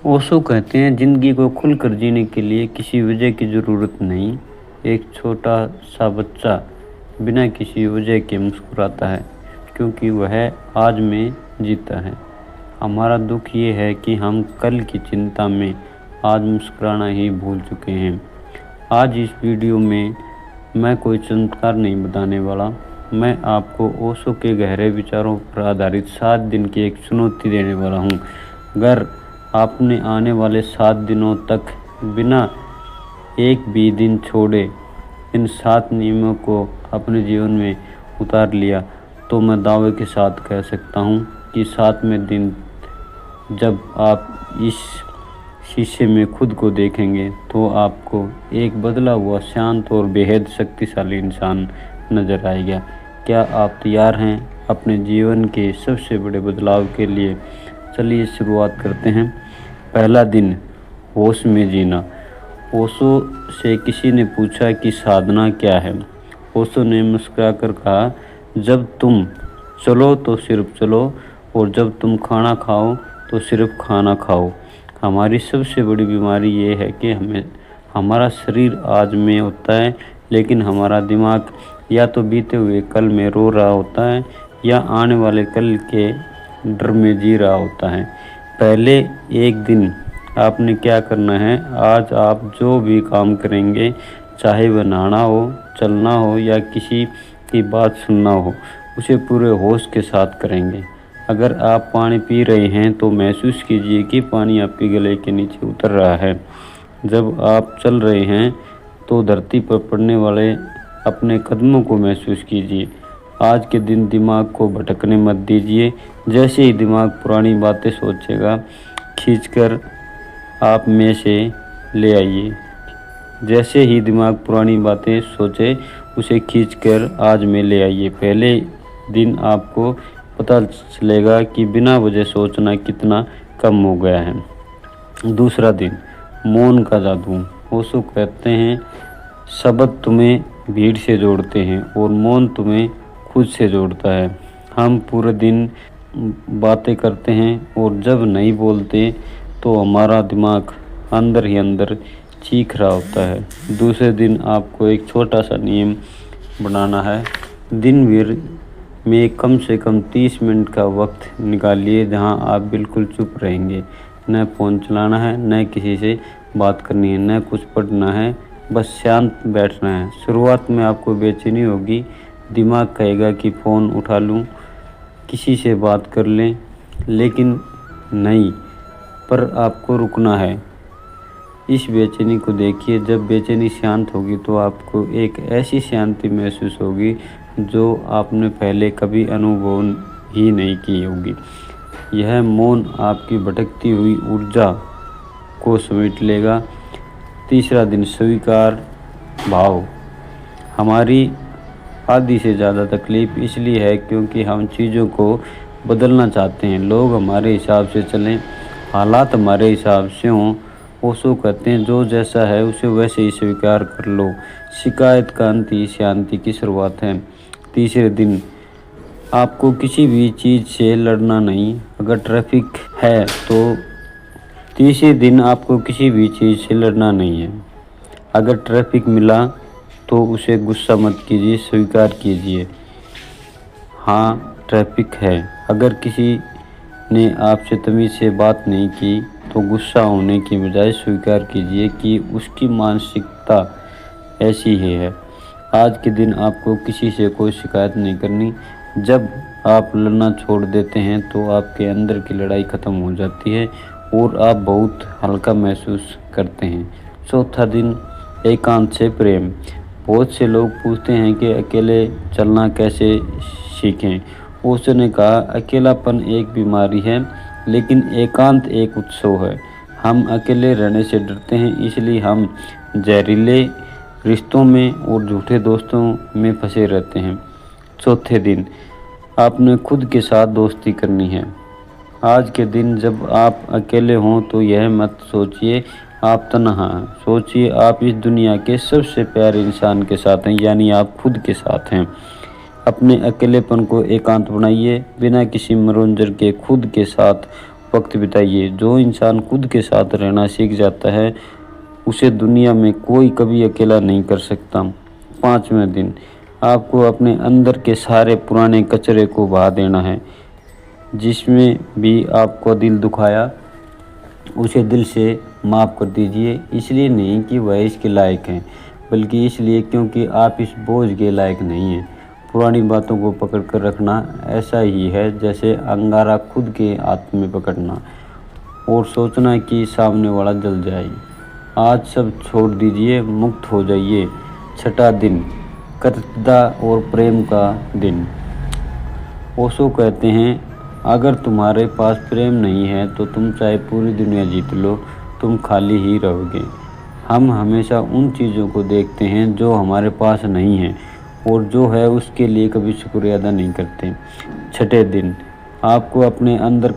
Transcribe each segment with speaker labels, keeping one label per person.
Speaker 1: ओशो कहते हैं, ज़िंदगी को खुलकर जीने के लिए किसी वजह की ज़रूरत नहीं। एक छोटा सा बच्चा बिना किसी वजह के मुस्कुराता है क्योंकि वह आज में जीता है। हमारा दुख ये है कि हम कल की चिंता में आज मुस्कुराना ही भूल चुके हैं। आज इस वीडियो में मैं कोई चमत्कार नहीं बताने वाला। मैं आपको ओशो के गहरे विचारों पर आधारित 7 दिन की एक चुनौती देने वाला हूँ। अगर आपने आने वाले 7 दिनों तक बिना एक भी दिन छोड़े इन 7 नियमों को अपने जीवन में उतार लिया तो मैं दावे के साथ कह सकता हूँ कि 7वें दिन जब आप इस शीशे में खुद को देखेंगे तो आपको एक बदला हुआ, शांत और बेहद शक्तिशाली इंसान नज़र आएगा। क्या आप तैयार हैं अपने जीवन के सबसे बड़े बदलाव के लिए? चलिए शुरुआत करते हैं। पहला दिन, होश में जीना। ओशो से किसी ने पूछा कि साधना क्या है। ओशो ने मुस्कुराकर कहा, जब तुम चलो तो सिर्फ चलो, और जब तुम खाना खाओ तो सिर्फ खाना खाओ। हमारी सबसे बड़ी बीमारी ये है कि हमारा शरीर आज में होता है, लेकिन हमारा दिमाग या तो बीते हुए कल में रो रहा होता है या आने वाले कल के डर में जी रहा होता है। पहले एक दिन आपने क्या करना है? आज आप जो भी काम करेंगे, चाहे वह नहाना हो, चलना हो या किसी की बात सुनना हो, उसे पूरे होश के साथ करेंगे। अगर आप पानी पी रहे हैं तो महसूस कीजिए कि पानी आपके गले के नीचे उतर रहा है। जब आप चल रहे हैं तो धरती पर पड़ने वाले अपने कदमों को महसूस कीजिए। आज के दिन दिमाग को भटकने मत दीजिए। जैसे ही दिमाग पुरानी बातें सोचेगा, खींचकर आप में से ले आइए। जैसे ही दिमाग पुरानी बातें सोचे, उसे खींचकर आज में ले आइए। पहले दिन आपको पता चलेगा कि बिना वजह सोचना कितना कम हो गया है। दूसरा दिन, मौन का जादू। ओशो कहते हैं, शब्द तुम्हें भीड़ से जोड़ते हैं और मौन तुम्हें खुद से जोड़ता है। हम पूरे दिन बातें करते हैं और जब नहीं बोलते तो हमारा दिमाग अंदर ही अंदर चीख रहा होता है। दूसरे दिन आपको एक छोटा सा नियम बनाना है। दिन भर में कम से कम 30 मिनट का वक्त निकालिए जहां आप बिल्कुल चुप रहेंगे। न फ़ोन चलाना है, न किसी से बात करनी है, न कुछ पढ़ना है, बस शांत बैठना है। शुरुआत में आपको बेचैनी होगी, दिमाग कहेगा कि फ़ोन उठा लूं, किसी से बात कर लें, लेकिन नहीं, पर आपको रुकना है। इस बेचैनी को देखिए। जब बेचैनी शांत होगी तो आपको एक ऐसी शांति महसूस होगी जो आपने पहले कभी अनुभव ही नहीं की होगी। यह मौन आपकी भटकती हुई ऊर्जा को समेट लेगा। तीसरा दिन, स्वीकार भाव। हमारी आधी से ज़्यादा तकलीफ़ इसलिए है क्योंकि हम चीज़ों को बदलना चाहते हैं। लोग हमारे हिसाब से चलें, हालात हमारे हिसाब से हों। ओशो कहते हैं, जो जैसा है उसे वैसे ही स्वीकार कर लो। शिकायत का अंत ही शांति की शुरुआत है। तीसरे दिन, आपको किसी भी चीज़ से लड़ना नहीं। अगर ट्रैफिक है तो तीसरे दिन आपको किसी भी चीज़ से लड़ना नहीं है। अगर ट्रैफिक मिला तो उसे गुस्सा मत कीजिए, स्वीकार कीजिए, हाँ ट्रैफिक है। अगर किसी ने आपसे तमीज़ से बात नहीं की तो गुस्सा होने की बजाय स्वीकार कीजिए कि उसकी मानसिकता ऐसी ही है। आज के दिन आपको किसी से कोई शिकायत नहीं करनी। जब आप लड़ना छोड़ देते हैं तो आपके अंदर की लड़ाई ख़त्म हो जाती है और आप बहुत हल्का महसूस करते हैं। चौथा दिन, एकांत से प्रेम। बहुत से लोग पूछते हैं कि अकेले चलना कैसे सीखें। ओशो ने कहा, अकेलापन एक बीमारी है, लेकिन एकांत एक उत्सव है। हम अकेले रहने से डरते हैं, इसलिए हम जहरीले रिश्तों में और झूठे दोस्तों में फंसे रहते हैं। चौथे दिन, आपने खुद के साथ दोस्ती करनी है। आज के दिन जब आप अकेले हों तो यह मत सोचिए आप तन्हा हैं। सोचिए आप इस दुनिया के सबसे प्यारे इंसान के साथ हैं, यानी आप खुद के साथ हैं। अपने अकेलेपन को एकांत बनाइए, बिना किसी मनोरंजन के खुद के साथ वक्त बिताइए। जो इंसान खुद के साथ रहना सीख जाता है उसे दुनिया में कोई कभी अकेला नहीं कर सकता। 5वें दिन, आपको अपने अंदर के सारे पुराने कचरे को बहा देना है। जिसमें भी आपको दिल दुखाया उसे दिल से माफ़ कर दीजिए। इसलिए नहीं कि वह इसके लायक हैं, बल्कि इसलिए क्योंकि आप इस बोझ के लायक नहीं हैं। पुरानी बातों को पकड़ कर रखना ऐसा ही है जैसे अंगारा खुद के हाथ में पकड़ना और सोचना कि सामने वाला जल जाए। आज सब छोड़ दीजिए, मुक्त हो जाइए। 6वां दिन, कृतज्ञता और प्रेम का दिन। ओशो कहते हैं, अगर तुम्हारे पास प्रेम नहीं है तो तुम चाहे पूरी दुनिया जीत लो, तुम खाली ही रहोगे। हम हमेशा उन चीज़ों को देखते हैं जो हमारे पास नहीं है और जो है उसके लिए कभी शुक्रिया अदा नहीं करते। 6वें दिन, आपको अपने अंदर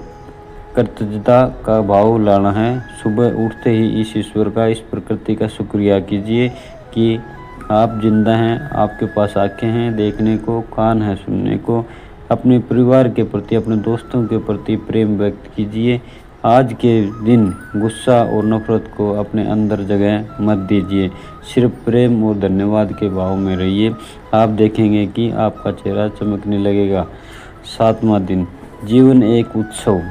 Speaker 1: कृतज्ञता का भाव लाना है। सुबह उठते ही इस ईश्वर का, इस प्रकृति का शुक्रिया कीजिए कि आप जिंदा हैं, आपके पास आँखें हैं देखने को, कान है सुनने को। अपने परिवार के प्रति, अपने दोस्तों के प्रति प्रेम व्यक्त कीजिए। आज के दिन गुस्सा और नफरत को अपने अंदर जगह मत दीजिए, सिर्फ प्रेम और धन्यवाद के भाव में रहिए। आप देखेंगे कि आपका चेहरा चमकने लगेगा। 7वां दिन, जीवन एक उत्सव।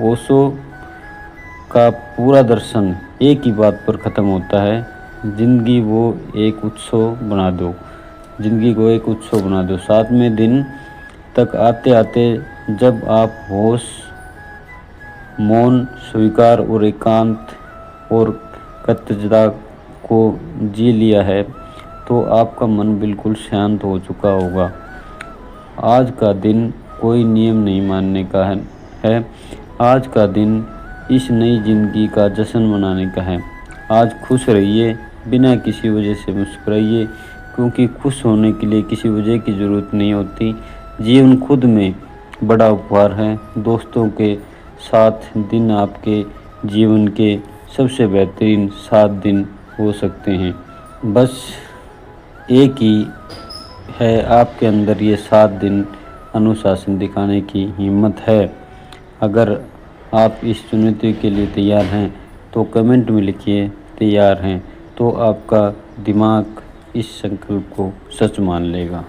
Speaker 1: ओशो का पूरा दर्शन एक ही बात पर ख़त्म होता है, जिंदगी वो एक उत्सव बना दो। जिंदगी को एक उत्सव बना दो। 7वें दिन तक आते आते जब आप होश, मौन, स्वीकार और एकांत और कृतज्ञता को जी लिया है तो आपका मन बिल्कुल शांत हो चुका होगा। आज का दिन कोई नियम नहीं मानने का है। आज का दिन इस नई जिंदगी का जश्न मनाने का है। आज खुश रहिए, बिना किसी वजह से मुस्कुराइए, क्योंकि खुश होने के लिए किसी वजह की ज़रूरत नहीं होती। जीवन खुद में बड़ा उपहार है। दोस्तों के साथ दिन आपके जीवन के सबसे बेहतरीन 7 दिन हो सकते हैं। बस एक ही है आपके अंदर ये 7 दिन अनुशासन दिखाने की हिम्मत है। अगर आप इस चुनौती के लिए तैयार हैं तो कमेंट में लिखिए तैयार हैं, तो आपका दिमाग इस संकल्प को सच मान लेगा।